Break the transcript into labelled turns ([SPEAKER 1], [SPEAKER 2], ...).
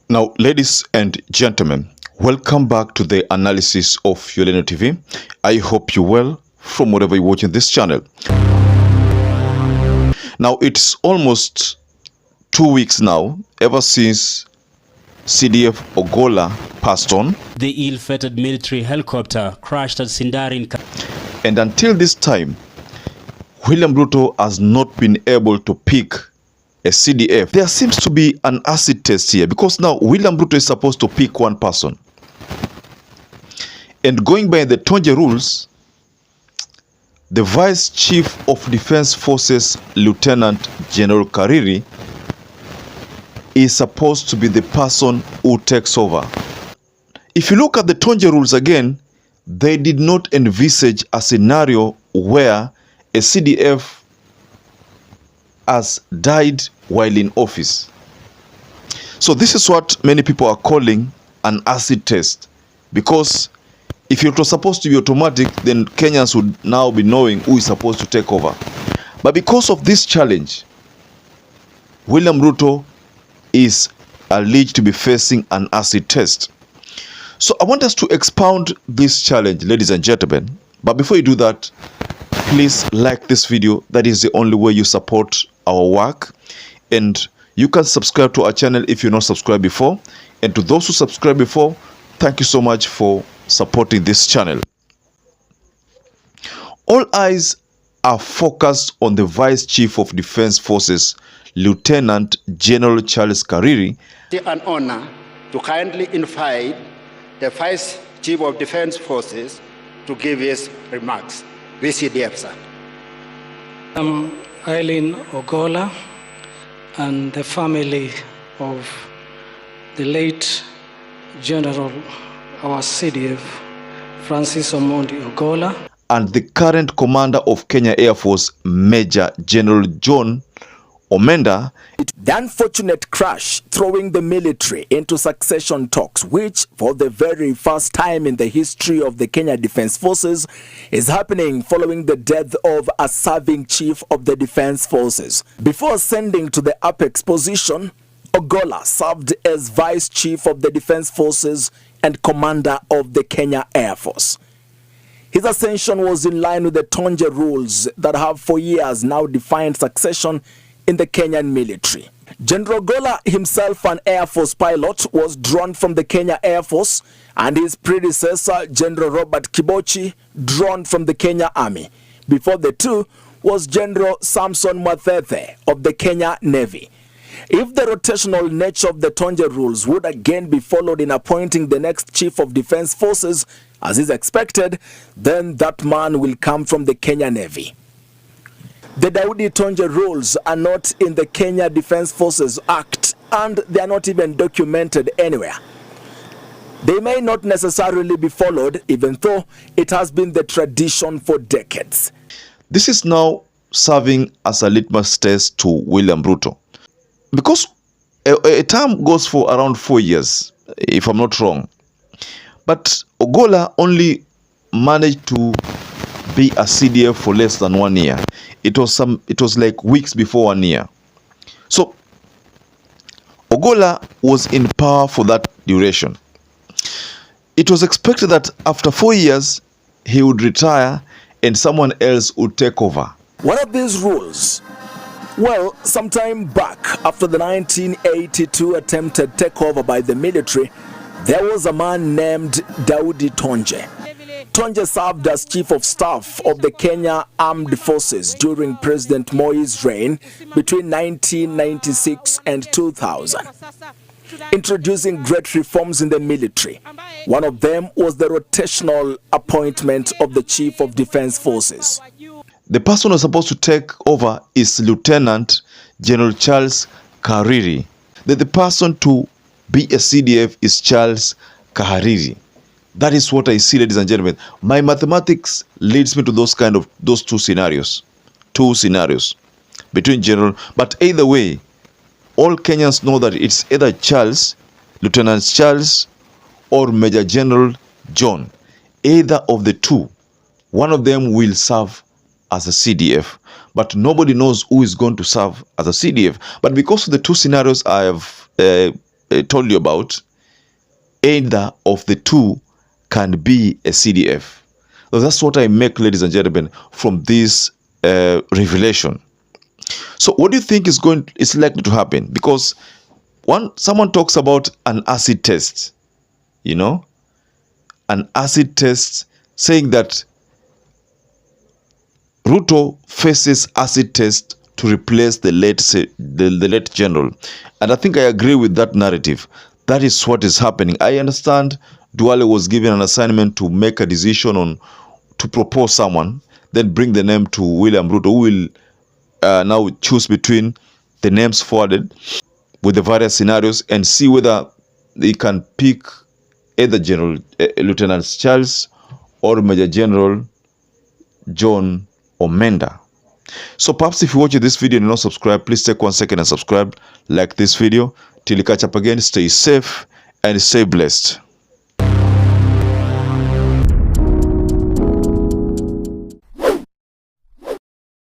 [SPEAKER 1] Now, ladies and gentlemen, welcome back to the analysis of Yoleno TV. I hope you're well from wherever you're watching this channel. Now, it's almost 2 weeks now ever since CDF Ogolla passed on.
[SPEAKER 2] The ill-fated military helicopter crashed at Sindarin.
[SPEAKER 1] And until this time, William Ruto has not been able to pick a CDF. There seems to be an acid test here because now William Ruto is supposed to pick one person. And going by the Tonje rules, the Vice Chief of Defense Forces, Lieutenant General Kariri, is supposed to be the person who takes over. If you look at the Tonje rules again, they did not envisage a scenario where a CDF has died while in office. So this is what many people are calling an acid test, because if it was supposed to be automatic, then Kenyans would now be knowing who is supposed to take over. But because of this challenge, William Ruto is alleged to be facing an acid test. So I want us to expound this challenge, ladies and gentlemen. But before you do that, please like this video. That is the only way you support our work. And you can subscribe to our channel if you're not subscribed before. And to those who subscribed before, thank you so much for supporting this channel. All eyes are focused on the Vice Chief of Defense Forces, Lieutenant General Charles Kariri.
[SPEAKER 3] It's an honor to kindly invite the Vice Chief of Defense Forces to give his remarks. VCDF, sir.
[SPEAKER 4] I'm Eileen Ogolla and the family of the late General, our CDF, Francis Omondi Ogolla,
[SPEAKER 1] and the current commander of Kenya Air Force, Major General John Omenda.
[SPEAKER 5] The unfortunate crash throwing the military into succession talks, which for the very first time in the history of the Kenya Defense Forces is happening following the death of a serving chief of the Defense Forces. Before ascending to the apex position, Ogolla served as Vice Chief of the Defense Forces and Commander of the Kenya Air Force. His ascension was in line with the Tonje rules that have for years now defined succession in the Kenyan military. General Ogolla, himself an Air Force pilot, was drawn from the Kenya Air Force, and his predecessor, General Robert Kibochi, drawn from the Kenya Army. Before the two was General Samson Mwathethe of the Kenya Navy. If the rotational nature of the Tonje rules would again be followed in appointing the next Chief of Defense Forces, as is expected, then that man will come from the Kenya Navy. The Daudi Tonje rules are not in the Kenya Defense Forces Act, and they are not even documented anywhere. They may not necessarily be followed, even though it has been the tradition for decades.
[SPEAKER 1] This is now serving as a litmus test to William Ruto, because a term goes for around 4 years, if I'm not wrong. But Ogolla only managed to be a CDF for less than 1 year. It was like weeks before 1 year. So Ogolla was in power for that duration. It was expected that after 4 years he would retire and someone else would take over.
[SPEAKER 5] What are these rules? Well, sometime back after the 1982 attempted takeover by the military, there was a man named Daudi Tonje. Tonje served as Chief of Staff of the Kenya Armed Forces during President Moi's reign between 1996 and 2000, introducing great reforms in the military. One of them was the rotational appointment of the Chief of Defense Forces.
[SPEAKER 1] The person who was supposed to take over is Lieutenant General Charles Kariri. The person to be a CDF is Charles Kariri. That is what I see, ladies and gentlemen. My mathematics leads me to those two scenarios between general. But either way, all Kenyans know that it's either Charles, Lieutenant Charles, or Major General John. Either of the two, one of them will serve as a CDF. But nobody knows who is going to serve as a CDF. But because of the two scenarios I have told you about, either of the two can be a CDF. So that's what I make, ladies and gentlemen, from this revelation. So what do you think is likely to happen? Because someone talks about an acid test, you know, an acid test, saying that Ruto faces acid test to replace the late general. And I think I agree with that narrative. That is what is happening. I understand Duale was given an assignment to make a decision to propose someone, then bring the name to William Ruto, who will now choose between the names forwarded with the various scenarios and see whether they can pick either Lieutenant Charles or Major General John Omenda. So perhaps if you watch this video and you're not subscribed, please take 1 second and subscribe, like this video. Till we catch up again, stay safe and stay blessed.